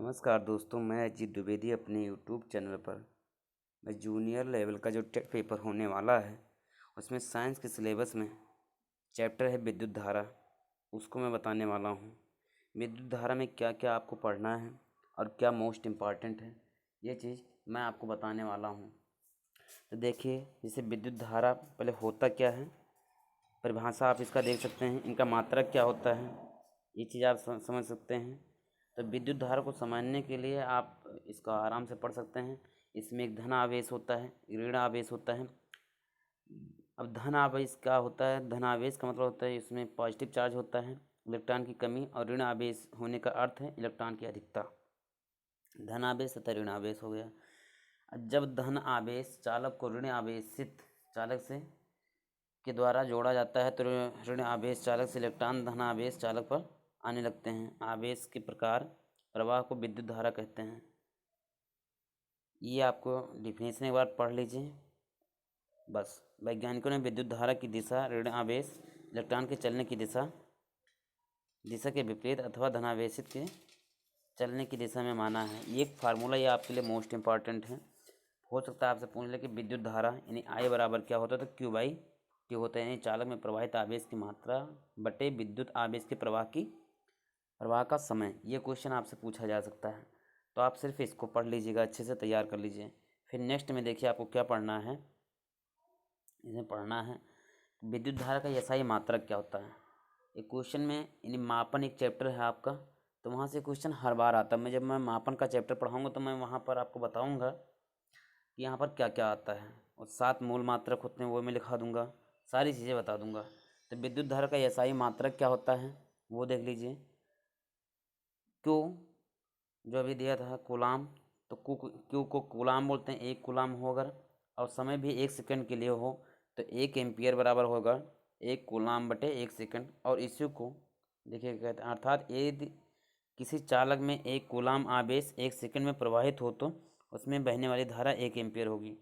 नमस्कार दोस्तों, मैं अजीत द्विवेदी अपने यूट्यूब चैनल पर मैं जूनियर लेवल का जो टेट पेपर होने वाला है उसमें साइंस के सिलेबस में चैप्टर है विद्युत धारा। उसको मैं बताने वाला हूँ। विद्युत धारा में क्या क्या आपको पढ़ना है और क्या मोस्ट इम्पॉर्टेंट है, ये चीज़ मैं आपको बताने वाला हूँ। तो देखिए, जैसे विद्युत धारा पहले होता क्या है, परिभाषा आप इसका देख सकते हैं, इनका मात्रक क्या होता है, ये चीज़ आप समझ सकते हैं। तो विद्युत धारा को समझने के लिए आप इसका आराम से पढ़ सकते हैं। इसमें एक धन आवेश होता है, ऋण आवेश होता है। अब धन आवेश क्या होता है? धन आवेश का मतलब होता है इसमें पॉजिटिव चार्ज होता है, इलेक्ट्रॉन की कमी, और ऋण आवेश होने का अर्थ है इलेक्ट्रॉन की अधिकता। धन आवेश तथा ऋण आवेश हो गया। जब धन आवेश चालक को ऋण आवेशित चालक से के द्वारा जोड़ा जाता है तो ऋण आवेश चालक से इलेक्ट्रॉन धन आवेश चालक पर आने लगते हैं। आवेश के प्रकार प्रवाह को विद्युत धारा कहते हैं। ये आपको डिफिनेशन एक बार पढ़ लीजिए बस। वैज्ञानिकों ने विद्युत धारा की दिशा ऋण आवेश इलेक्ट्रॉन के चलने की दिशा के विपरीत अथवा धनावेशित के चलने की दिशा में माना है। ये एक फार्मूला ये आपके लिए मोस्ट इम्पॉर्टेंट है। हो सकता है आपसे पूछ ले कि विद्युत धारा यानी आई बराबर क्या होता है, तो क्यू बाई टी होता है, यानी चालक में प्रवाहित आवेश की मात्रा बटे विद्युत आवेश के प्रवाह का समय। ये क्वेश्चन आपसे पूछा जा सकता है। तो आप सिर्फ इसको पढ़ लीजिएगा, अच्छे से तैयार कर लीजिए। फिर नेक्स्ट में देखिए आपको क्या पढ़ना है। इसमें पढ़ना है विद्युत धारा का एसआई मात्रक क्या होता है। एक क्वेश्चन में यानी मापन एक चैप्टर है आपका, तो वहाँ से क्वेश्चन हर बार आता है। जब मैं मापन का चैप्टर पढ़ाऊँगा तो मैं वहाँ पर आपको बताऊँगा कि यहाँ पर क्या क्या आता है, और 7 मूल मात्रक होते हैं वो मैं लिखा दूँगा, सारी चीज़ें बता दूँगा। तो विद्युत धारा का एसआई मात्रक क्या होता है वो देख लीजिए। क्यू जो अभी दिया था कूलाम, तो क्यू को कूलाम बोलते हैं। 1 कूलाम हो अगर, और समय भी 1 सेकंड के लिए हो, तो 1 एम्पियर बराबर होगा 1 कूलाम बटे 1 सेकंड। और इसी को देखिए कहते हैं, अर्थात यदि किसी चालक में 1 कूलाम आवेश 1 सेकंड में प्रवाहित हो तो उसमें बहने वाली धारा 1 एम्पियर होगी।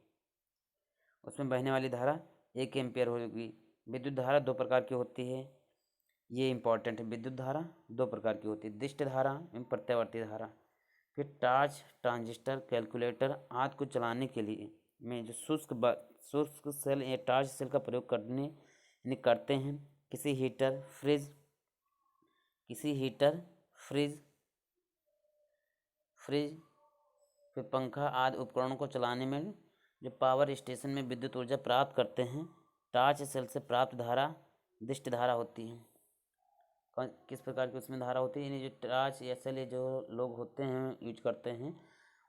उसमें बहने वाली धारा 1 एम्पियर होगी। विद्युत धारा 2 प्रकार की होती है, ये इंपॉर्टेंट है। विद्युत धारा 2 प्रकार की होती है, दिष्ट धारा एवं प्रत्यावर्ती धारा। फिर टॉर्च, ट्रांजिस्टर, कैलकुलेटर आदि को चलाने के लिए में जो शुष्क सेल या टॉर्च सेल का प्रयोग करते हैं। किसी हीटर, फ्रिज फिर पंखा आदि उपकरणों को चलाने में जो पावर स्टेशन में विद्युत ऊर्जा प्राप्त करते हैं, टॉर्च सेल से प्राप्त धारा दिष्ट धारा होती है। किस प्रकार की उसमें धारा होती है, यानी जो टॉर्च या सेल जो लोग होते हैं यूज करते हैं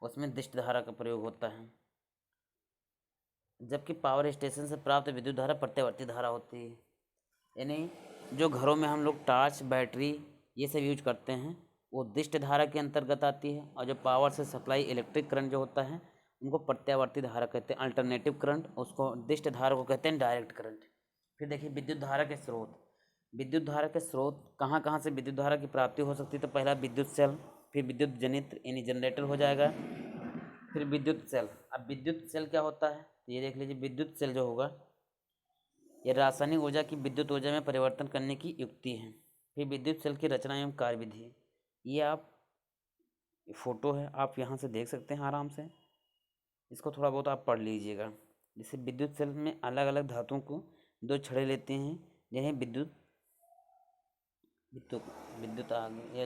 उसमें दिष्ट धारा का प्रयोग होता है। जबकि पावर स्टेशन से प्राप्त विद्युत धारा प्रत्यावर्ती धारा होती है। यानी जो घरों में हम लोग टॉर्च, बैटरी ये सब यूज करते हैं वो दिष्ट धारा के अंतर्गत आती है, और जो पावर से सप्लाई इलेक्ट्रिक करंट जो होता है उनको प्रत्यावर्ती धारा कहते हैं, अल्टरनेटिव करंट। उसको दिष्ट धारा को कहते हैं डायरेक्ट करंट। फिर देखिए विद्युत धारा के स्रोत। विद्युत धारा के स्रोत कहाँ कहाँ से विद्युत धारा की प्राप्ति हो सकती है, तो पहला विद्युत सेल, फिर विद्युत जनित्र यानी जनरेटर हो जाएगा, फिर विद्युत सेल। अब विद्युत सेल क्या होता है, तो ये देख लीजिए। विद्युत सेल जो होगा ये रासायनिक ऊर्जा की विद्युत ऊर्जा में परिवर्तन करने की युक्ति है। फिर विद्युत सेल की रचना एवं कार्यविधि, ये आप फोटो है, आप यहाँ से देख सकते हैं आराम से। इसको थोड़ा बहुत आप पढ़ लीजिएगा। जैसे विद्युत सेल में अलग अलग धातुओं को 2 छड़े लेते हैं, जिन्हें विद्युत आगे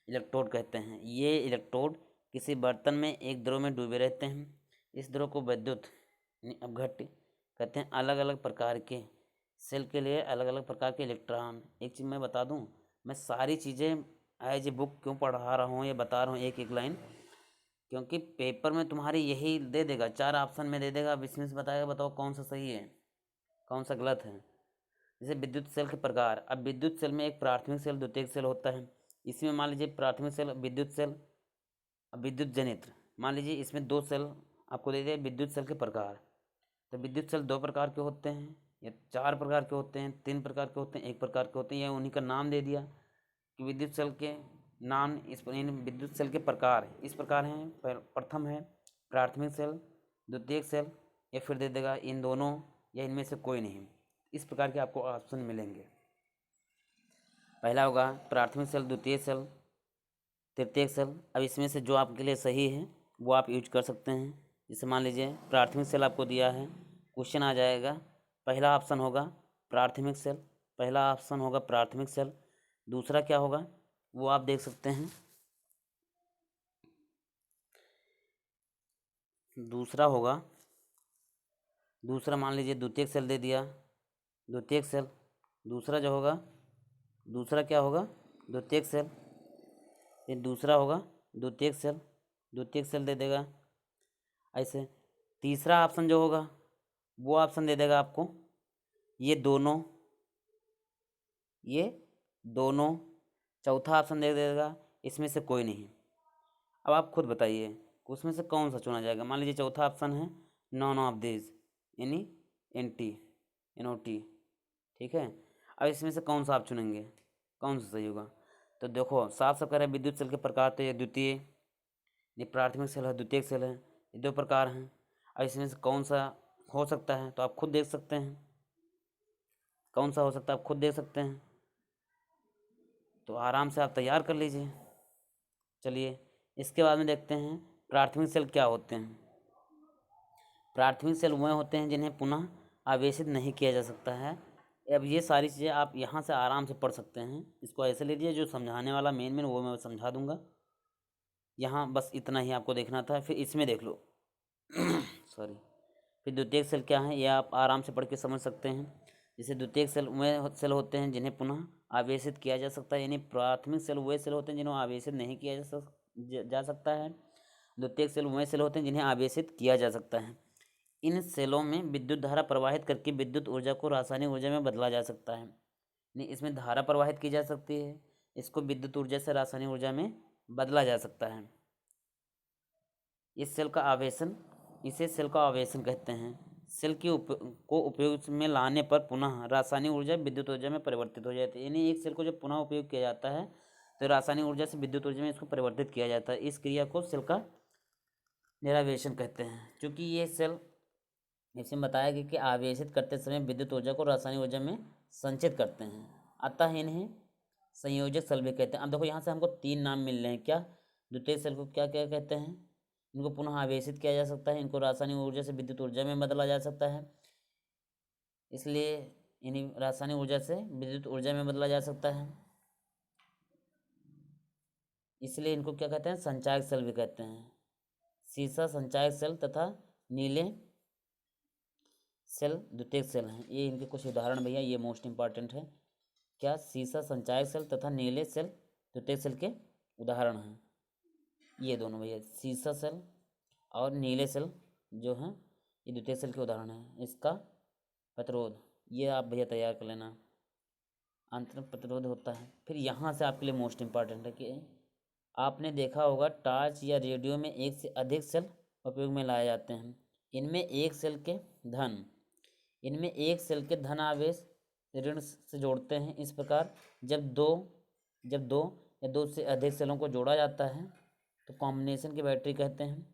इलेक्ट्रोड कहते हैं। ये इलेक्ट्रोड किसी बर्तन में एक द्रव में डूबे रहते हैं। इस द्रव को विद्युत अपघट्य कहते हैं। अलग अलग प्रकार के सेल के लिए अलग अलग प्रकार के इलेक्ट्रॉन। एक चीज़ मैं बता दूं, मैं सारी चीज़ें एज ए बुक क्यों पढ़ा रहा हूँ, ये बता रहा हूँ एक एक लाइन, क्योंकि पेपर में तुम्हारे यही दे देगा, 4 ऑप्शन में दे देगा। अब इसमें से बताएगा, बताओ कौन सा सही है कौन सा गलत है। जैसे विद्युत सेल के प्रकार। अब विद्युत सेल में एक प्राथमिक सेल, द्वितीयक सेल होता है। इसमें मान लीजिए प्राथमिक सेल विद्युत सेल। अब विद्युत जनित्र मान लीजिए इसमें 2 सेल आपको दे दिए। विद्युत सेल के प्रकार, तो विद्युत सेल 2 प्रकार के होते हैं, या 4 प्रकार के होते हैं, 3 प्रकार के होते हैं, 1 प्रकार के होते हैं, या उन्हीं का नाम दे दिया कि विद्युत सेल के नाम। इन विद्युत सेल के प्रकार इस प्रकार हैं। प्रथम है प्राथमिक सेल, द्वितीयक सेल, या फिर दे देगा इन दोनों या इनमें से कोई नहीं। इस प्रकार के आपको ऑप्शन मिलेंगे। पहला होगा प्राथमिक सेल, द्वितीय सेल, तृतीयक सेल। अब इसमें से जो आपके लिए सही है वो आप यूज कर सकते हैं। जैसे मान लीजिए प्राथमिक सेल आपको दिया है, क्वेश्चन आ जाएगा, पहला ऑप्शन होगा प्राथमिक सेल, पहला ऑप्शन होगा प्राथमिक सेल। दूसरा क्या होगा वो आप देख सकते हैं, दूसरा होगा, दूसरा मान लीजिए द्वितीयक सेल दे दिया, द्वितीयक सेल। दूसरा जो होगा, दूसरा क्या होगा, द्वितीयक सेल। ये दूसरा होगा द्वितीयक सेल, द्वितीयक सेल दे देगा। ऐसे तीसरा ऑप्शन जो होगा वो ऑप्शन दे देगा आपको ये दोनों, ये दोनों। चौथा ऑप्शन दे देगा इसमें से कोई नहीं। अब आप खुद बताइए उसमें से कौन सा चुना जाएगा। मान लीजिए चौथा ऑप्शन है नॉन ऑफ दिस, यानी NOT, ठीक है। अब इसमें से कौन सा आप चुनेंगे, कौन सा सही होगा। तो देखो साफ साफ कह रहे हैं विद्युत सेल के प्रकार, तो ये द्वितीय, ये प्राथमिक सेल है, द्वितीयक सेल है, ये दो प्रकार हैं। अब इसमें से कौन सा हो सकता है तो आप खुद देख सकते हैं, कौन सा हो सकता है आप खुद देख सकते हैं। तो आराम से आप तैयार कर लीजिए। चलिए इसके बाद में देखते हैं प्राथमिक सेल क्या होते हैं। प्राथमिक सेल वह होते हैं जिन्हें पुनः आवेशित नहीं किया जा सकता है। अब ये सारी चीज़ें आप यहाँ से आराम से पढ़ सकते हैं। इसको ऐसे ले लीजिए, जो समझाने वाला मेन वो मैं समझा दूंगा। यहाँ बस इतना ही आपको देखना था। फिर इसमें देख लो सॉरी। फिर द्वितीयक सेल क्या है ये आप आराम से पढ़ के समझ सकते हैं। जैसे द्वितीयक सेल वह सेल होते हैं जिन्हें पुनः आवेशित किया जा सकता है, यानी प्राथमिक सेल वह सेल होते हैं जिन्हें आवेशित नहीं किया जा सकता है। द्वितीयक सेल वह सेल होते हैं जिन्हें आवेशित किया जा सकता है। इन सेलों में विद्युत धारा प्रवाहित करके विद्युत ऊर्जा को रासायनिक ऊर्जा में बदला जा सकता है। नहीं, इसमें धारा प्रवाहित की जा सकती है, इसको विद्युत ऊर्जा से रासायनिक ऊर्जा में बदला जा सकता है। इस सेल का आवेशन, इसे सेल का आवेशन कहते हैं। सेल को उपयोग में लाने पर पुनः रासायनिक ऊर्जा विद्युत ऊर्जा में परिवर्तित हो जाती है। यानी एक सेल को जब पुनः उपयोग किया जाता है तो रासायनिक ऊर्जा से विद्युत ऊर्जा में इसको परिवर्तित किया जाता है। इस क्रिया को सेल का निरावेशन कहते हैं। क्योंकि ये सेल, इसमें बताया गया कि आवेशित करते समय विद्युत ऊर्जा को रासायनिक ऊर्जा में संचित करते हैं, अतः इन्हें संयोजक सेल भी कहते हैं। अब देखो यहाँ से हमको तीन नाम मिल रहे हैं। क्या, द्वितीय सेल को क्या क्या कहते हैं, इनको पुनः आवेशित किया जा सकता है, इनको रासायनिक ऊर्जा से विद्युत ऊर्जा में बदला जा सकता है, इसलिए इन्हें रासायनिक ऊर्जा से विद्युत ऊर्जा में बदला जा सकता है, इसलिए इनको क्या कहते हैं, संचायक सेल भी कहते हैं। सीसा संचायक सेल तथा नीले सेल द्वितीयक सेल हैं। ये इनके कुछ उदाहरण भैया, ये मोस्ट इंपॉर्टेंट है। क्या, सीसा संचायक सेल तथा नीले सेल द्वितीयक सेल के उदाहरण हैं। ये दोनों भैया, सीसा सेल और नीले सेल जो हैं ये द्वितीयक सेल के उदाहरण हैं। इसका प्रतिरोध ये आप भैया तैयार कर लेना, आंतरिक प्रतिरोध होता है। फिर यहाँ से आपके लिए मोस्ट इंपॉर्टेंट है कि आपने देखा होगा टॉर्च या रेडियो में एक से अधिक सेल उपयोग में लाए जाते हैं। इनमें एक सेल के धन, इनमें एक सेल के धन आवेश ऋण से जोड़ते हैं। इस प्रकार जब दो या दो से अधिक सेलों को जोड़ा जाता है तो कॉम्बिनेशन की बैटरी कहते हैं।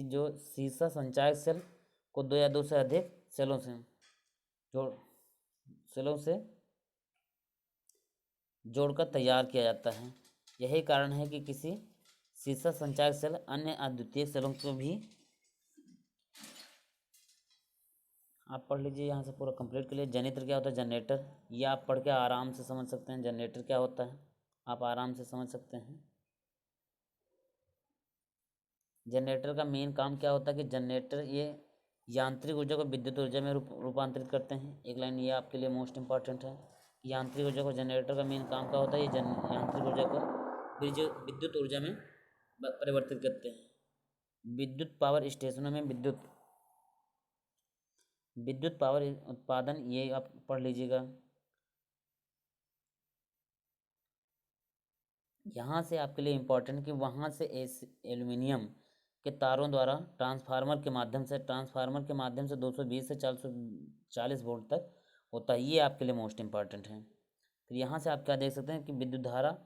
जो सीसा संचायक सेल को दो या दो से अधिक सेलों से जोड़कर तैयार किया जाता है। यही कारण है कि किसी सीसा संचायक सेल अन्य अद्वितीय सेलों को भी, आप पढ़ लीजिए यहाँ से पूरा कंप्लीट कर लिए। जनरेटर क्या होता है, जनरेटर ये आप पढ़ के आराम से समझ सकते हैं। जनरेटर क्या होता है आप आराम से समझ सकते हैं। जनरेटर का मेन काम क्या होता है कि जनरेटर ये यांत्रिक ऊर्जा को विद्युत ऊर्जा में रूपांतरित करते हैं। एक लाइन ये आपके लिए मोस्ट इंपॉर्टेंट है। यांत्रिक ऊर्जा को, जनरेटर का मेन काम क्या होता है, ये यांत्रिक ऊर्जा को विद्युत ऊर्जा में परिवर्तित करते हैं। विद्युत पावर स्टेशनों में विद्युत पावर उत्पादन, ये आप पढ़ लीजिएगा। यहाँ से आपके लिए इम्पोर्टेंट कि वहाँ से एल्युमिनियम के तारों द्वारा ट्रांसफार्मर के माध्यम से 220 से 440 वोल्ट तक होता है। ये आपके लिए मोस्ट इम्पॉर्टेंट है। फिर यहाँ से आप क्या देख सकते हैं कि विद्युत धारा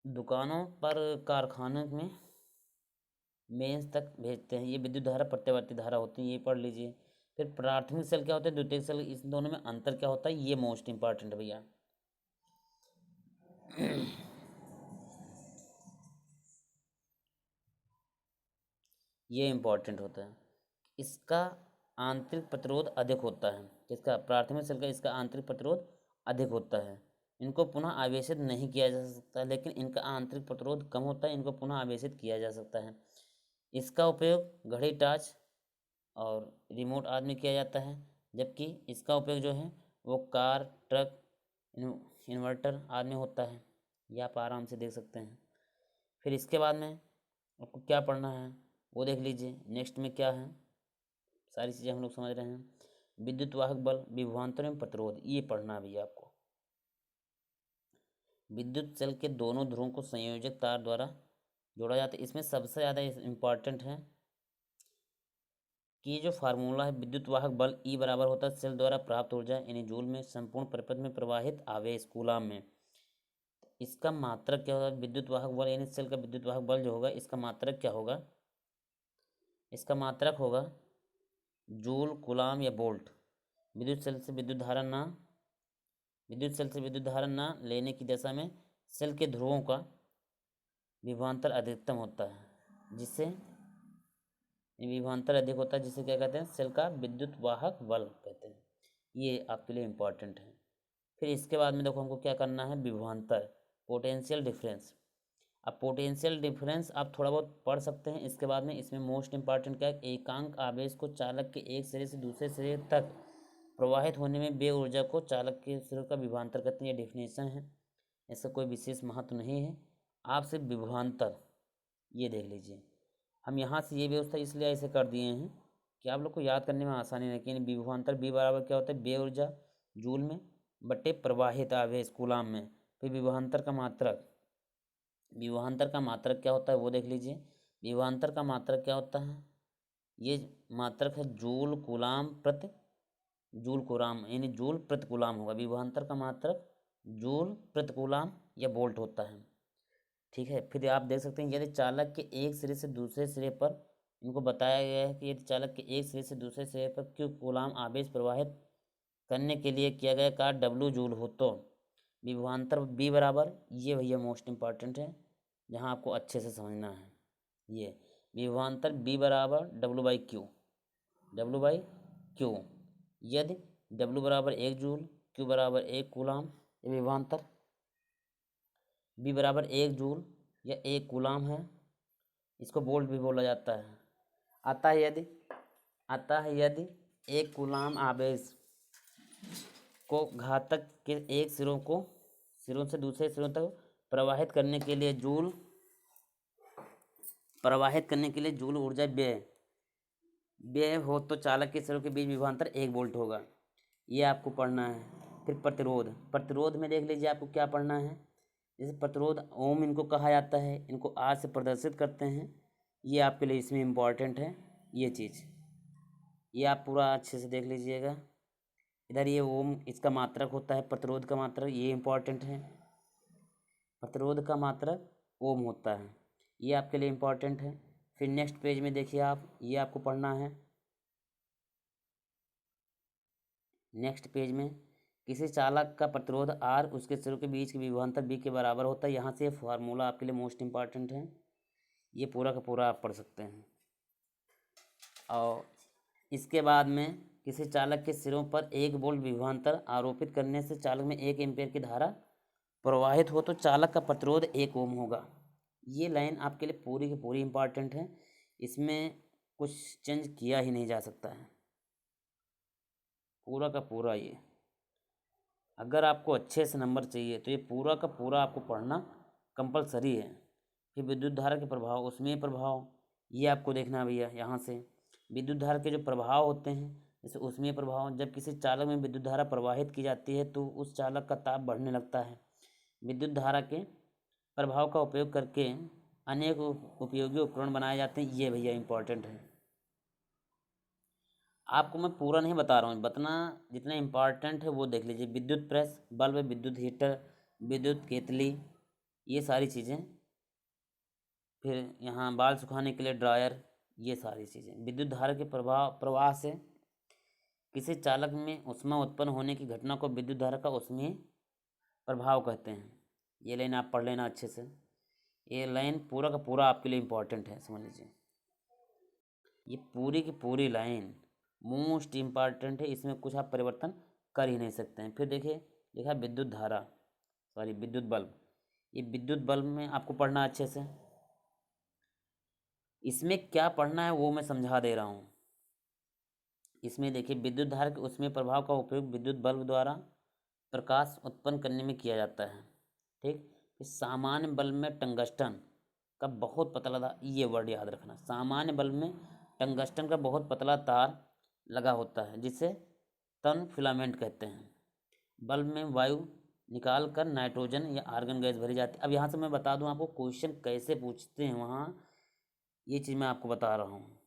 दुकानों पर, कारखानों में मेंस तक भेजते हैं। ये विद्युत धारा प्रत्यावर्ती धारा होती है, ये पढ़ लीजिए। फिर प्राथमिक सेल क्या होता है, द्वितीयक सेल, इस दोनों में अंतर क्या होता है, ये मोस्ट इंपॉर्टेंट है भैया। ये इम्पॉर्टेंट होता है। इसका आंतरिक प्रतिरोध अधिक होता है, इसका प्राथमिक सेल का इसका आंतरिक प्रतिरोध अधिक होता है। इनको पुनः आवेशित नहीं किया जा सकता, लेकिन इनका आंतरिक प्रतिरोध कम होता है, इनको पुनः आवेशित किया जा सकता है। इसका उपयोग घड़ी, टॉर्च और रिमोट आदि में किया जाता है, जबकि इसका उपयोग जो है वो कार, ट्रक, इन्वर्टर आदि में होता है। ये आप आराम से देख सकते हैं। फिर इसके बाद में आपको क्या पढ़ना है वो देख लीजिए। नेक्स्ट में क्या है, सारी चीज़ें हम लोग समझ रहे हैं। विद्युत वाहक बल, विभवांतर एवं प्रतिरोध, ये पढ़ना भी है आपको। विद्युत सेल के दोनों ध्रुवों को संयोजक तार द्वारा जोड़ा जाता है। इसमें सबसे ज़्यादा इम्पॉर्टेंट है कि ये जो फार्मूला है, विद्युत वाहक बल E बराबर होता है सेल द्वारा प्राप्त ऊर्जा यानी जूल में संपूर्ण परिपथ में प्रवाहित आवेश कूलाम में। इसका मात्रक क्या होगा, विद्युत वाहक बल यानी सेल का विद्युत वाहक बल जो होगा, इसका मात्रक क्या होगा, इसका मात्रक होगा जूल, कूलाम या वोल्ट। विद्युत सेल से विद्युत धारा ना लेने की दशा में सेल के ध्रुवों का विभवांतर अधिकतम होता है, जिससे विभवांतर अधिक होता है, जिसे क्या कहते हैं, सेल का विद्युत वाहक बल कहते हैं। ये आपके लिए इम्पॉर्टेंट है। फिर इसके बाद में देखो हमको क्या करना है, विभवांतर, पोटेंशियल डिफरेंस। अब पोटेंशियल डिफरेंस आप थोड़ा बहुत पढ़ सकते हैं। इसके बाद में इसमें मोस्ट इंपॉर्टेंट क्या है, एकांक आवेश को चालक के एक सिरे से दूसरे सिरे तक प्रवाहित होने में व्यय ऊर्जा को चालक के सिरे का विभवांतर कहते हैं। ये डेफिनेशन है, इसका कोई विशेष महत्व नहीं है। आप सिर्फ विभवांतर ये देख लीजिए। हम यहाँ से ये व्यवस्था इसलिए ऐसे कर दिए हैं कि आप लोग को याद करने में आसानी रहे। कि विभवांतर बी बराबर क्या होता है, व्यय ऊर्जा जूल में बटे प्रवाहित आवेश कूलाम में। फिर विभवांतर का मात्रक क्या होता है वो देख लीजिए। विभवांतर का मात्रक क्या होता है, ये मात्रक है जूल कूलाम प्रति जूल कूलाम, यानी जूल प्रति कूलाम होगा। विभवांतर का मात्रक जूल प्रति कूलाम या वोल्ट होता है, ठीक है। फिर आप देख सकते हैं यदि चालक के एक सिरे से दूसरे सिरे पर, इनको बताया गया है कि यदि चालक के एक सिरे से दूसरे सिरे पर क्यू कूलाम आवेश प्रवाहित करने के लिए किया गया कार्य डब्ल्यू जूल हो, तो विभवांतर बी बराबर, ये भैया मोस्ट इंपॉर्टेंट है, जहाँ आपको अच्छे से समझना है। ये विभवांतर बी बराबर डब्ल्यू बाई क्यू। यदि डब्ल्यू बराबर 1 जूल, क्यू बराबर 1 कूलाम, ये विभवांतर बी बराबर 1 जूल या 1 कूलाम है। इसको वोल्ट भी बोला जाता है। अतः यदि 1 कूलाम आवेश को घातक के एक सिरों से दूसरे सिरों तक प्रवाहित करने के लिए जूल ऊर्जा व्यय हो, तो चालक के सिरों के बीच विभवांतर 1 वोल्ट होगा। ये आपको पढ़ना है। फिर प्रतिरोध में देख लीजिए आपको क्या पढ़ना है। जैसे प्रतिरोध ओम इनको कहा जाता है, इनको आर से प्रदर्शित करते हैं। ये आपके लिए इसमें इम्पॉर्टेंट है ये चीज़, ये आप पूरा अच्छे से देख लीजिएगा। इधर ये ओम इसका मात्रक होता है, प्रतिरोध का मात्रक, ये इम्पॉर्टेंट है। प्रतिरोध का मात्रक ओम होता है, ये आपके लिए इम्पॉर्टेंट है। फिर नेक्स्ट पेज में देखिए आप, ये आपको पढ़ना है। नेक्स्ट पेज में किसी चालक का प्रतिरोध आर उसके सिरों के बीच की विभवांतर बी के बराबर होता है। यहाँ से फार्मूला आपके लिए मोस्ट इंपॉर्टेंट है, ये पूरा का पूरा आप पढ़ सकते हैं। और इसके बाद में किसी चालक के सिरों पर 1 वोल्ट विभवांतर आरोपित करने से चालक में 1 एम्पीयर की धारा प्रवाहित हो, तो चालक का प्रतिरोध 1 ओम होगा। ये लाइन आपके लिए पूरी की पूरी इंपॉर्टेंट है, इसमें कुछ चेंज किया ही नहीं जा सकता है, पूरा का पूरा। ये अगर आपको अच्छे से नंबर चाहिए तो ये पूरा का पूरा आपको पढ़ना कंपलसरी है। फिर विद्युत धारा के प्रभाव, उसमें प्रभाव ये आपको देखना है भैया। यहाँ से विद्युत धारा के जो प्रभाव होते हैं, जैसे उसमें प्रभाव, जब किसी चालक में विद्युत धारा प्रवाहित की जाती है तो उस चालक का ताप बढ़ने लगता है। विद्युत धारा के प्रभाव का उपयोग करके अनेक उपयोगी उपकरण बनाए जाते हैं। ये भैया इंपॉर्टेंट है, आपको मैं पूरा नहीं बता रहा हूँ, जितना इम्पॉर्टेंट है वो देख लीजिए। विद्युत प्रेस, बल्ब, विद्युत हीटर, विद्युत केतली, ये सारी चीज़ें। फिर यहाँ बाल सुखाने के लिए ड्रायर, ये सारी चीज़ें। विद्युत धारा के प्रवाह से किसी चालक में ऊष्मा उत्पन्न होने की घटना को विद्युत धारा का ऊष्मीय प्रभाव कहते हैं। ये लाइन आप पढ़ लेना अच्छे से, ये लाइन पूरा का पूरा आपके लिए इम्पोर्टेंट है, समझ लीजिए। ये पूरी की पूरी लाइन मोस्ट इम्पॉर्टेंट है, इसमें कुछ आप परिवर्तन कर ही नहीं सकते हैं। फिर देखिए लिखा है विद्युत धारा, सॉरी विद्युत बल्ब। ये विद्युत बल्ब में आपको पढ़ना अच्छे से, इसमें क्या पढ़ना है वो मैं समझा दे रहा हूँ। इसमें देखिए विद्युत धारा के उसमें प्रभाव का उपयोग विद्युत बल्ब द्वारा प्रकाश उत्पन्न करने में किया जाता है। ठीक, इस सामान्य बल्ब में टंगस्टन का बहुत पतला, ये वर्ड याद रखना, सामान्य बल्ब में टंगस्टन का बहुत पतला तार लगा होता है जिसे तन फिलामेंट कहते हैं। बल्ब में वायु निकाल कर नाइट्रोजन या आर्गन गैस भरी जाती है। अब यहाँ से मैं बता दूँ आपको क्वेश्चन कैसे पूछते हैं वहाँ, ये चीज़ मैं आपको बता रहा हूँ।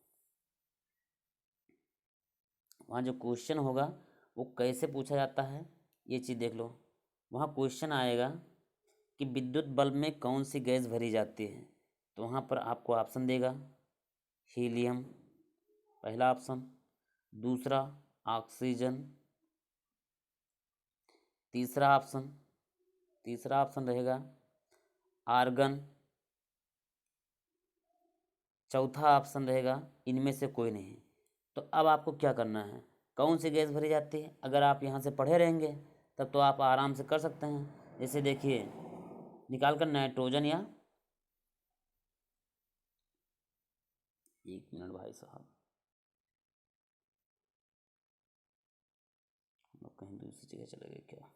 वहाँ जो क्वेश्चन होगा वो कैसे पूछा जाता है ये चीज़ देख लो। वहाँ क्वेश्चन आएगा कि विद्युत बल्ब में कौन सी गैस भरी जाती है, तो वहाँ पर आपको ऑप्शन देगा हीलियम पहला ऑप्शन, दूसरा ऑक्सीजन, तीसरा ऑप्शन रहेगा आर्गन, चौथा ऑप्शन रहेगा इनमें से कोई नहीं। तो अब आपको क्या करना है, कौन सी गैस भरी जाती है, अगर आप यहाँ से पढ़े रहेंगे तब तो आप आराम से कर सकते हैं। जैसे देखिए निकाल कर नाइट्रोजन या, एक मिनट भाई साहब, हम लोग कहीं दूसरी जगह चले गए क्या।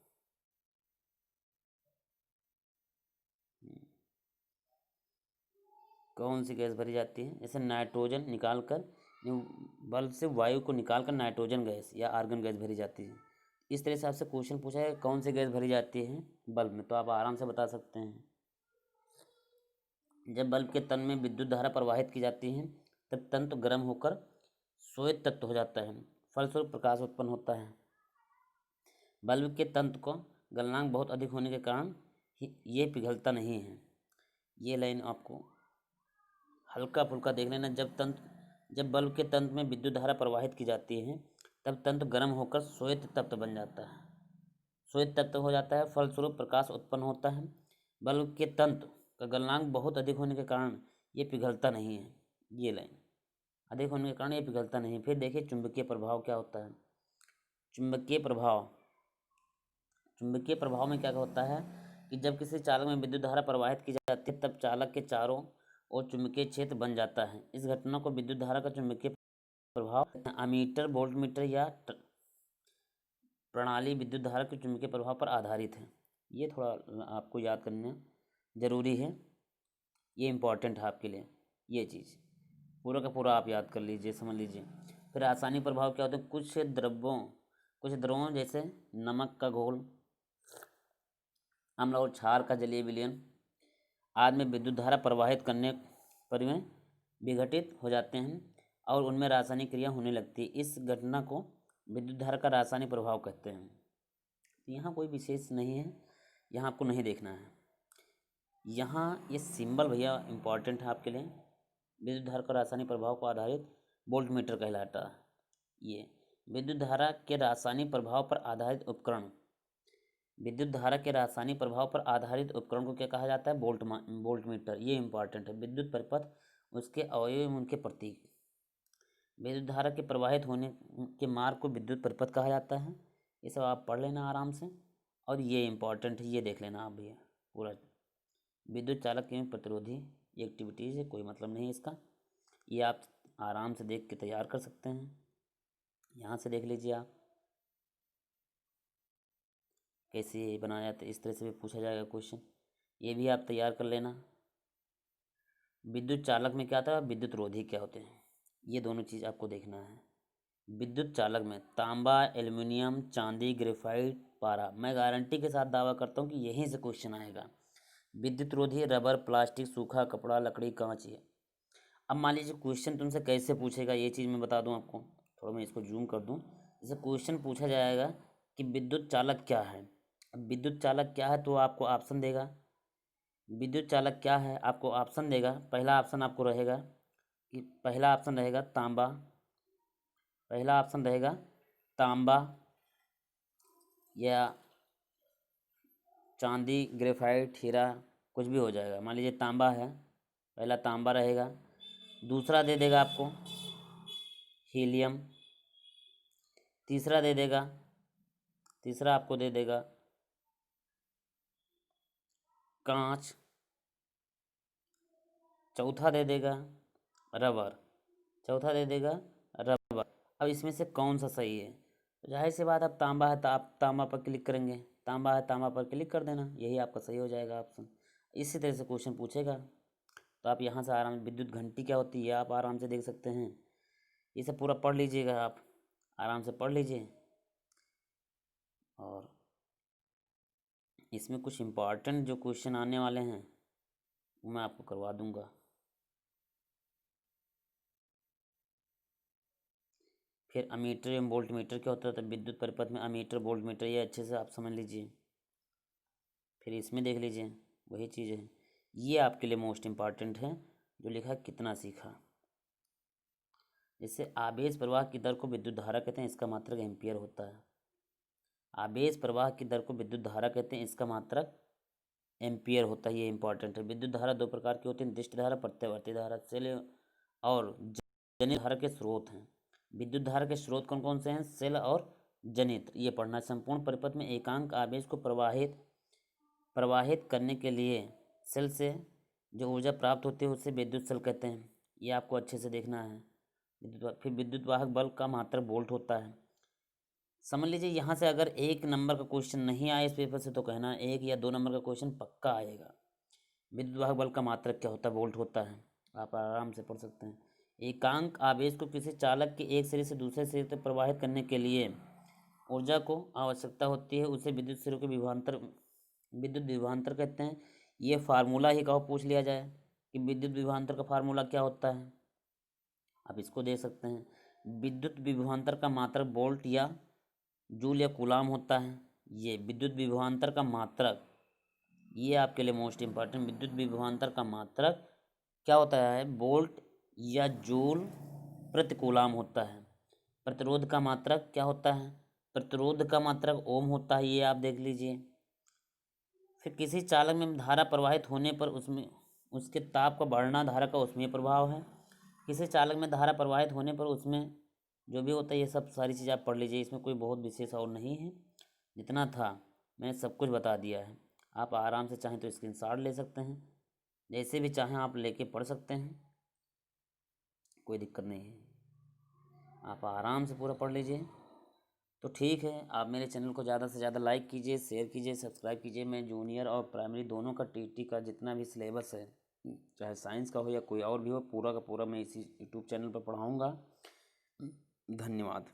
कौन सी गैस भरी जाती है, जैसे नाइट्रोजन निकाल कर, बल्ब से वायु को निकाल कर नाइट्रोजन गैस या आर्गन गैस भरी जाती है। इस तरह से आपसे क्वेश्चन पूछा है कौन सी गैस भरी जाती है बल्ब में, तो आप आराम से बता सकते हैं। जब बल्ब के तन में विद्युत धारा प्रवाहित की जाती है तब तंतु गर्म होकर श्वेत तत्व हो जाता है, फलस्वरूप प्रकाश उत्पन्न होता है। बल्ब के तंतु को गलनांक बहुत अधिक होने के कारण ये पिघलता नहीं है। ये लाइन आपको हल्का फुल्का देख लेना। जब बल्ब के तंत्र में विद्युत धारा प्रवाहित की जाती है तब तंत्र गर्म होकर श्वेत तत्व बन जाता है, श्वेत तत्व हो जाता है, फलस्वरूप प्रकाश उत्पन्न होता है। बल्ब के तंत्र का गलनांक बहुत अधिक होने के कारण ये पिघलता नहीं है। ये लाइन अधिक होने के कारण ये पिघलता नहीं। फिर देखिए चुंबकीय प्रभाव क्या होता है। चुंबकीय प्रभाव में क्या होता है कि जब किसी चालक में विद्युत धारा प्रवाहित की जाती है तब चालक के चारों ओर चुंबकीय क्षेत्र बन जाता है। इस घटना को विद्युत धारा का चुंबकीय प्रभाव अमीटर वोल्टमीटर या प्रणाली विद्युत धारा के चुंबकीय प्रभाव पर आधारित है। ये थोड़ा आपको याद करना जरूरी है, ये इम्पोर्टेंट है आपके लिए। ये चीज़ पूरा का पूरा आप याद कर लीजिए, समझ लीजिए। फिर रासायनिक प्रभाव क्या होते हैं, कुछ द्रवों जैसे नमक का घोल, अम्ल और क्षार का जलीय विलयन आदि में विद्युत धारा प्रवाहित करने पर में विघटित हो जाते हैं और उनमें रासायनिक क्रिया होने लगती है। इस घटना को विद्युत धारा का रासायनिक प्रभाव कहते हैं। यहाँ कोई विशेष नहीं है, यहाँ आपको नहीं देखना है। यहाँ ये सिंबल भैया इम्पॉर्टेंट है आपके लिए। विद्युत धारा का रासायनिक प्रभाव को आधारित वोल्टमीटर कहलाता है। ये विद्युत धारा के रासायनिक प्रभाव पर आधारित उपकरण, विद्युत धारा के रासायनिक प्रभाव पर आधारित उपकरण को क्या कहा जाता है, वोल्टमीटर। ये इंपॉर्टेंट है। विद्युत परिपथ, उसके अवयव एवं उनके प्रतीक, विद्युत धारा के प्रवाहित होने के मार्ग को विद्युत परिपथ कहा जाता है। ये सब आप पढ़ लेना आराम से। और ये इंपॉर्टेंट है, ये देख लेना आप भैया पूरा। विद्युत चालक एवं प्रतिरोधी ये एक्टिविटीज़ है, कोई मतलब नहीं है इसका। ये आप आराम से देख के तैयार कर सकते हैं। यहाँ से देख लीजिए आप कैसे बनाया जाता है, इस तरह से भी पूछा जाएगा क्वेश्चन, ये भी आप तैयार कर लेना। विद्युत चालक में क्या था, विद्युत रोधी क्या होते हैं, ये दोनों चीज़ आपको देखना है। विद्युत चालक में तांबा, एल्युमिनियम, चांदी, ग्रेफाइट, पारा, मैं गारंटी के साथ दावा करता हूँ कि यहीं से क्वेश्चन आएगा। विद्युत रोधी रबर, प्लास्टिक, सूखा कपड़ा, लकड़ी, कांच। ये अब मान लीजिए क्वेश्चन तुमसे कैसे पूछेगा, ये चीज़ मैं बता दूं आपको। थोड़ा मैं इसको जूम कर दूं। जैसे क्वेश्चन पूछा जाएगा कि विद्युत चालक क्या है। अब विद्युत चालक क्या है तो आपको ऑप्शन देगा, विद्युत चालक क्या है आपको ऑप्शन देगा। पहला ऑप्शन आपको रहेगा कि पहला ऑप्शन रहेगा तांबा, पहला ऑप्शन रहेगा तांबा या चांदी, ग्रेफाइट, हीरा, कुछ भी हो जाएगा। मान लीजिए तांबा है, पहला तांबा रहेगा। दूसरा दे देगा आपको हीलियम। तीसरा आपको दे देगा कांच। चौथा दे देगा रबर। अब इसमें से कौन सा सही है? तो जाहिर सी बात, अब तांबा है तो आप तांबा पर क्लिक करेंगे, तांबा पर क्लिक कर देना, यही आपका सही हो जाएगा ऑप्शन। इसी तरह से क्वेश्चन पूछेगा, तो आप यहाँ से आराम, विद्युत घंटी क्या होती है आप आराम से देख सकते हैं। ये सब पूरा पढ़ लीजिएगा, आप आराम से पढ़ लीजिए। और इसमें कुछ इम्पॉर्टेंट जो क्वेश्चन आने वाले हैं वो मैं आपको करवा दूंगा। फिर अमीटर एवं वोल्ट मीटर क्या होता है, तो विद्युत परिपथ में अमीटर वोल्ट मीटर, ये अच्छे से आप समझ लीजिए। फिर इसमें देख लीजिए, वही चीज़ है। ये आपके लिए मोस्ट इम्पॉर्टेंट है, जो लिखा कितना सीखा। जैसे आवेश प्रवाह की दर को विद्युत धारा कहते हैं, इसका मात्रक एम्पियर होता है। आवेश प्रवाह की दर को विद्युत धारा कहते हैं, इसका मात्रक एम्पियर होता है। ये इंपॉर्टेंट है। विद्युत धारा दो प्रकार की होती है, निर्दिष्ट धारा, प्रत्यावर्ती धारा। सेल और जनित धारा के स्रोत हैं। विद्युत धारा के स्रोत कौन कौन से हैं? सेल और जनित्र। ये पढ़ना। संपूर्ण परिपथ में एकांक आवेश को प्रवाहित करने के लिए सेल से जो ऊर्जा प्राप्त होती है उसे विद्युत सेल कहते हैं। ये आपको अच्छे से देखना है। फिर विद्युत वाहक बल्ब का मात्रक वोल्ट होता है। समझ लीजिए, यहाँ से अगर 1 नंबर का क्वेश्चन नहीं आया इस पेपर से तो कहना 1 या 2 नंबर का क्वेश्चन पक्का आएगा। विद्युत वाहक बल्ब का मात्रक क्या होता है? वोल्ट होता है। आप आराम से पढ़ सकते हैं। एकांक आवेश को किसी चालक के एक सिरे से दूसरे सिरे तक प्रवाहित करने के लिए ऊर्जा को आवश्यकता होती है, उसे विद्युत सिरों के विद्युत विभवांतर कहते हैं। ये फार्मूला ही कहो पूछ लिया जाए कि विद्युत विभवांतर का फार्मूला क्या होता है, आप इसको दे सकते हैं। विद्युत विभवांतर का मात्रक वोल्ट या जूल या कूलाम होता है। ये विद्युत विभवांतर का मात्रक, ये आपके लिए मोस्ट इम्पॉर्टेंट। विद्युत विभवांतर का मात्रक क्या होता है? वोल्ट या जूल प्रति कूलाम होता है। प्रतिरोध का मात्रक क्या होता है? प्रतिरोध का मात्रक ओम होता है। ये आप देख लीजिए। फिर किसी चालक में धारा प्रवाहित होने पर उसमें उसके ताप का बढ़ना धारा का उसमें प्रभाव है। किसी चालक में धारा प्रवाहित होने पर उसमें जो भी होता है, ये सब सारी चीज़ें आप पढ़ लीजिए। इसमें कोई बहुत विशेष और नहीं है, जितना था मैं सब कुछ बता दिया है। आप आराम से चाहें तो स्क्रीनशॉट ले सकते हैं, जैसे भी चाहें आप लेके पढ़ सकते हैं, कोई दिक्कत नहीं है। आप आराम से पूरा पढ़ लीजिए। तो ठीक है, आप मेरे चैनल को ज़्यादा से ज़्यादा लाइक कीजिए, शेयर कीजिए, सब्सक्राइब कीजिए। मैं जूनियर और प्राइमरी दोनों का टीटी का जितना भी सिलेबस है, चाहे साइंस का हो या कोई और भी हो, पूरा का पूरा मैं इसी यूट्यूब चैनल पर पढ़ाऊँगा। धन्यवाद।